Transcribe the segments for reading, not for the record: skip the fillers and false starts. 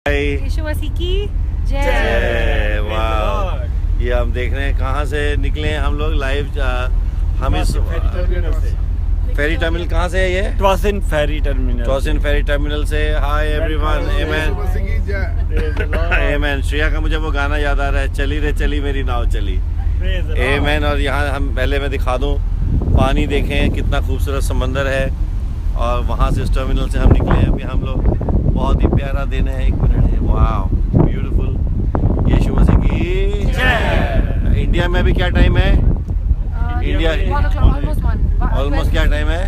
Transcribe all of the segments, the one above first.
यीशु मसीह की जय। वाह, ये हम देख रहे हैं कहाँ से निकले हैं हम लोग लाइव। हम इस फेरी टर्मिनल कहाँ से है ये? ट्वासिन फेरी टर्मिनल। ट्वासिन फेरी टर्मिनल से। हाय एवरीवन, आमेन आमेन। श्रेया का मुझे वो गाना याद आ रहा है, चली रे चली मेरी नाव चली। आमेन। और यहाँ हम पहले मैं दिखा दूँ, पानी देखें कितना खूबसूरत समंदर है। और वहाँ से इस टर्मिनल से हम निकले हैं अभी हम लोग। बहुत ही प्यारा दिन है। 1 मिनट है। वाह ब्यूटीफुल। यीशु मसीह की जय। इंडिया में अभी क्या टाइम है? इंडिया ऑलमोस्ट क्या टाइम है?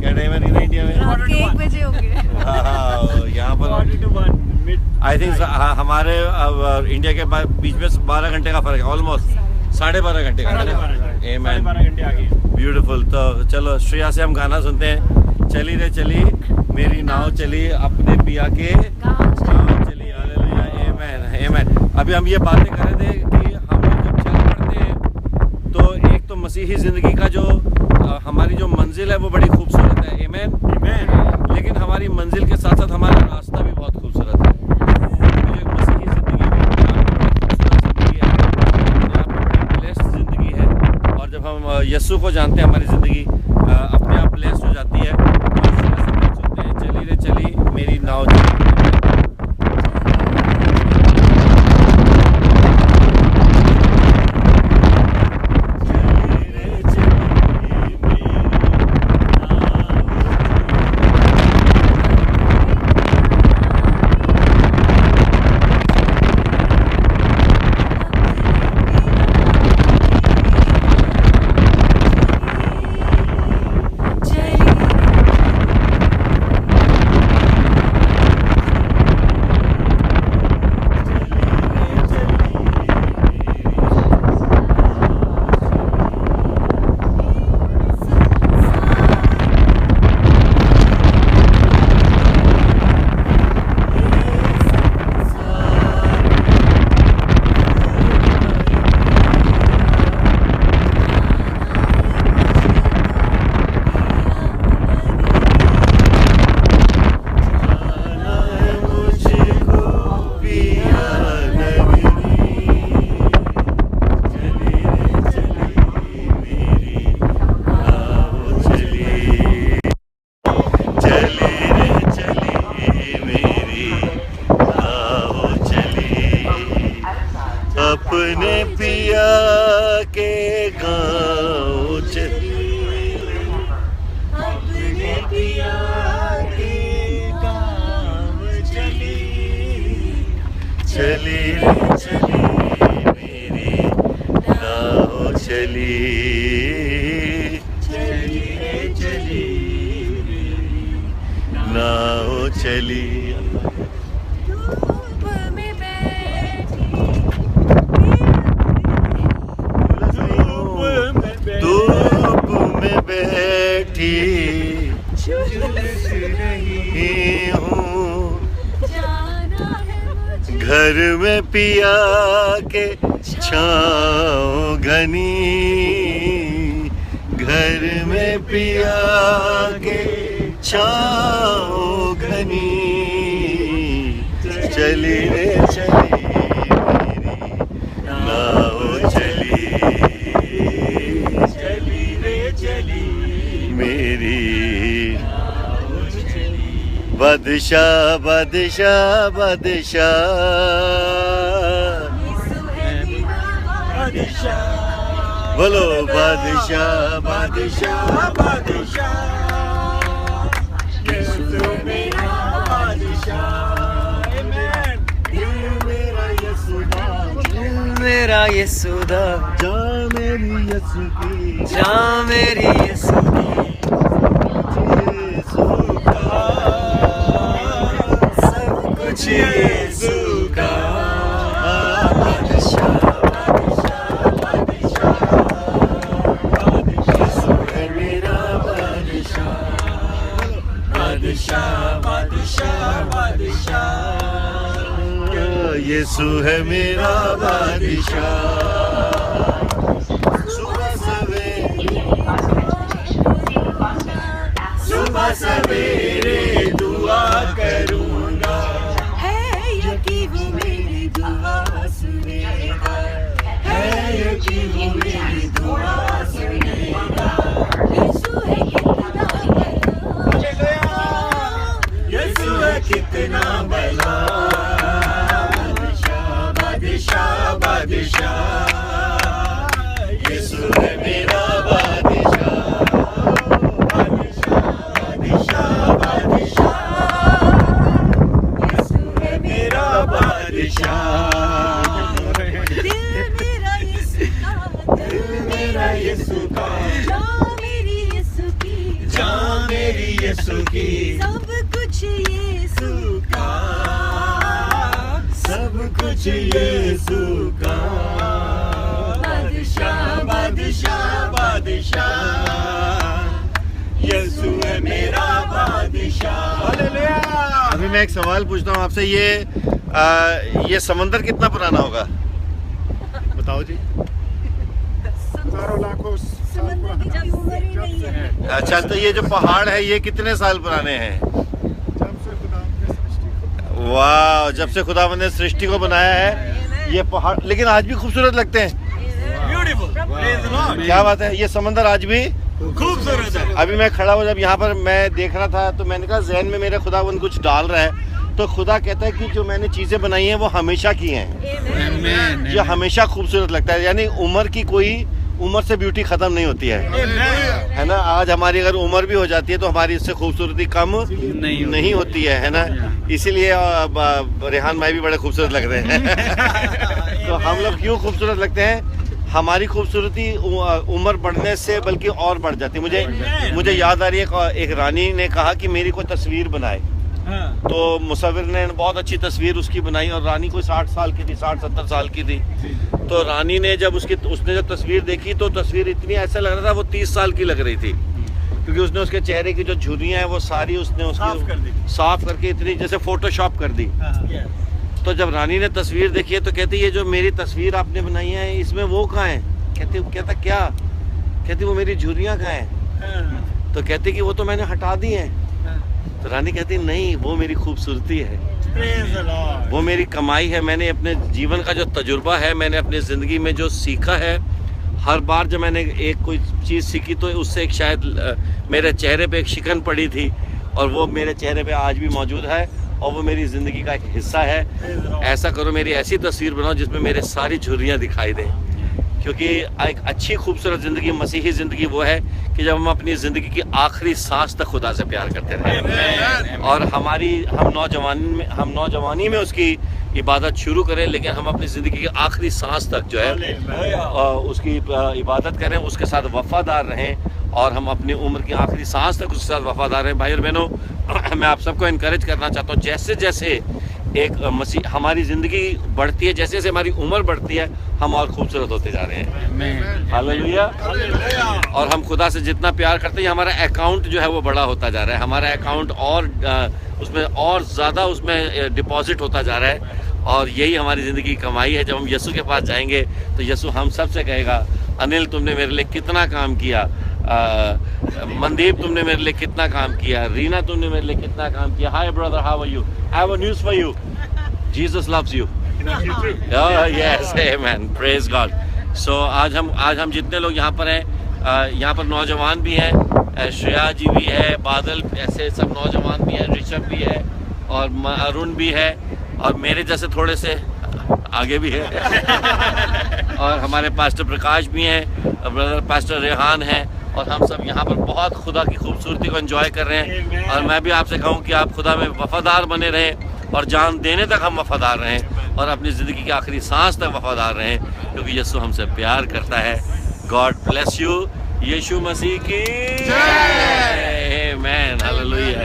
क्या टाइम है इंडिया में? 1 बजे हो गए। यहाँ पर आई थिंक हमारे इंडिया के बीच में 12 घंटे का फर्क है। ऑलमोस्ट 12.5 घंटे का। ब्यूटीफुल। तो चलो श्रेया से हम गाना सुनते हैं। चली रे चली मेरी नाव चली, अपने पिया के गाँव चली। हालेलुया, आमेन आमेन। अभी हम ये बातें कर रहे थे कि हम जब चल पड़ते हैं तो एक तो मसीही ज़िंदगी का जो हमारी जो मंजिल है वो बड़ी खूबसूरत है। आमेन आमेन। लेकिन हमारी मंजिल के साथ साथ हमारा रास्ता भी बहुत खूबसूरत है। जो मसीही ज़िंदगी ब्लेस्ड ज़िंदगी है। और जब हम यीशु को जानते हैं हमारी ज़िंदगी अपने आप ब्लेस्ड हो जाती है। सुनते हैं चली रे चली मेरी नाव चली। अपने पिया के गाँव चली, अपने पिया के गाँव चली। चली रे चली मेरी नाव चली। चली रे चली मेरी नाव चली। घर में पिया के छाँव घनी, घर में पिया के छाँव घनी। चली रे चली मेरी नाव चली। चली रे चली मेरी बादशाह बादशाह बादशाह बोलो बादशाह बादशाह बादशाह। यीशु मेरा बादशाह। आमेन। मेरा यीशुदा जा मेरी यीशु की, जा मेरी यीशु की। यीशु का बादशाह बादशाह यीशु है मेरा बादशाह बादशाह बादशाह बादशाह। यीशु है मेरा बादशाह। सुबह सवेरे दुआ करूंगा। भला, बादशाह बादशाह, यीशु है मेरा बादशाह, बादशाह बादशाह, यीशु है मेरा बादशाह। दिल मेरा यीशु का, जान मेरी यीशु की, जान मेरी यीशु की, सब कुछ यीशु का, सब कुछ यीशु का, बादशाह बादशाह बादशाह, यीशु है मेरा बादशाह। अभी मैं एक सवाल पूछता हूँ आपसे, ये समंदर कितना पुराना होगा? बताओ जी। लाखों समंदर की जब उम्र ही नहीं है। अच्छा, तो ये जो पहाड़ है ये कितने साल पुराने हैं? जब से खुदा ने सृष्टि को, वाह, जब से खुदा ने सृष्टि को बनाया है ये पहाड़, लेकिन आज भी खूबसूरत लगते हैं। क्या बात है, ये समंदर आज भी खूबसूरत है। अभी मैं खड़ा हूँ, जब यहाँ पर मैं देख रहा था तो मैंने कहा जहन में मेरे खुदा कुछ डाल रहा है, तो खुदा कहता है कि जो मैंने चीज़ें बनाई हैं वो हमेशा की हैं, ये हमेशा खूबसूरत लगता है। यानी उम्र से ब्यूटी खत्म नहीं होती है ना। आज हमारी अगर उम्र भी हो जाती है तो हमारी इससे खूबसूरती कम नहीं होती है ना। इसीलिए रेहान भाई भी बड़े खूबसूरत लग रहे हैं। तो हम लोग क्यों खूबसूरत लगते हैं? हमारी खूबसूरती उम्र बढ़ने से बल्कि और बढ़ जाती है। मुझे याद आ रही है, एक रानी ने कहा कि मेरी कोई तस्वीर बनाए, तो मुसव्विर ने बहुत अच्छी तस्वीर उसकी बनाई, और रानी कोई 60 साल की थी, 60-70 साल की थी। तो रानी ने जब उसने जब तस्वीर देखी तो तस्वीर इतनी ऐसा लग रहा था वो 30 साल की लग रही थी, क्योंकि उसने उसके चेहरे की जो झुर्रियाँ हैं वो सारी उसने उसकी साफ करके इतनी जैसे फोटोशॉप कर दी। तो जब रानी ने तस्वीर देखी है तो कहती ये जो मेरी तस्वीर आपने बनाई है इसमें वो कहाँ है? कहता क्या? कहती वो मेरी झुर्रियाँ कहाँ हैं? तो कहती कि वो तो मैंने हटा दी हैं। तो रानी कहती नहीं, वो मेरी खूबसूरती है, वो मेरी कमाई है। मैंने अपने जीवन का जो तजुर्बा है, मैंने अपनी ज़िंदगी में जो सीखा है, हर बार जब मैंने एक कोई चीज़ सीखी तो उससे एक शायद मेरे चेहरे पे एक शिकन पड़ी थी, और वो मेरे चेहरे पे आज भी मौजूद है, और वो मेरी ज़िंदगी का एक हिस्सा है। ऐसा करो, मेरी ऐसी तस्वीर बनाओ जिसमें मेरे सारी झुर्रियाँ दिखाई दें, क्योंकि एक अच्छी खूबसूरत ज़िंदगी, मसीही ज़िंदगी वो है कि जब हम अपनी ज़िंदगी की आखिरी सांस तक खुदा से प्यार करते रहें, और हम नौजवानी में उसकी इबादत शुरू करें, लेकिन हम अपनी ज़िंदगी की आखिरी सांस तक जो है उसकी इबादत करें, उसके साथ वफादार रहें, और हम अपनी उम्र की आखिरी सांस तक उसके साथ वफादार रहें। भाई और बहनों, मैं आप सबको इनकरेज करना चाहता हूँ, जैसे जैसे हमारी ज़िंदगी बढ़ती है, जैसे जैसे हमारी उम्र बढ़ती है, हम और खूबसूरत होते जा रहे हैं। हालेलुया। और हम खुदा से जितना प्यार करते हैं, हमारा अकाउंट जो है वो बड़ा होता जा रहा है, हमारा अकाउंट और उसमें और ज़्यादा उसमें डिपॉजिट होता जा रहा है, और यही हमारी ज़िंदगी की कमाई है। जब हम यीशु के पास जाएंगे तो यीशु हम सब से कहेगा, अनिल तुमने मेरे लिए कितना काम किया, मनदीप तुमने मेरे लिए कितना काम किया, रीना तुमने मेरे लिए कितना काम किया। Hi brother, how are you? I have a news for you, Jesus loves you. Yes, amen, praise God. So आज हम जितने लोग यहाँ पर हैं, यहाँ पर नौजवान भी हैं, श्रेया जी भी है, बादल, ऐसे सब नौजवान भी हैं, ऋषभ भी है, और अरुण भी है, और मेरे जैसे थोड़े से आगे भी है। और हमारे पास्टर प्रकाश भी हैं, ब्रदर पास्टर रेहान हैं, और हम सब यहाँ पर बहुत खुदा की खूबसूरती को एंजॉय कर रहे हैं। और मैं भी आपसे कहूँ कि आप खुदा में वफादार बने रहें, और जान देने तक हम वफादार रहें, और अपनी ज़िंदगी की आखिरी सांस तक वफादार रहें, क्योंकि यीशु हमसे प्यार करता है। God bless you. Yeshu Masih की जय। Amen, hallelujah.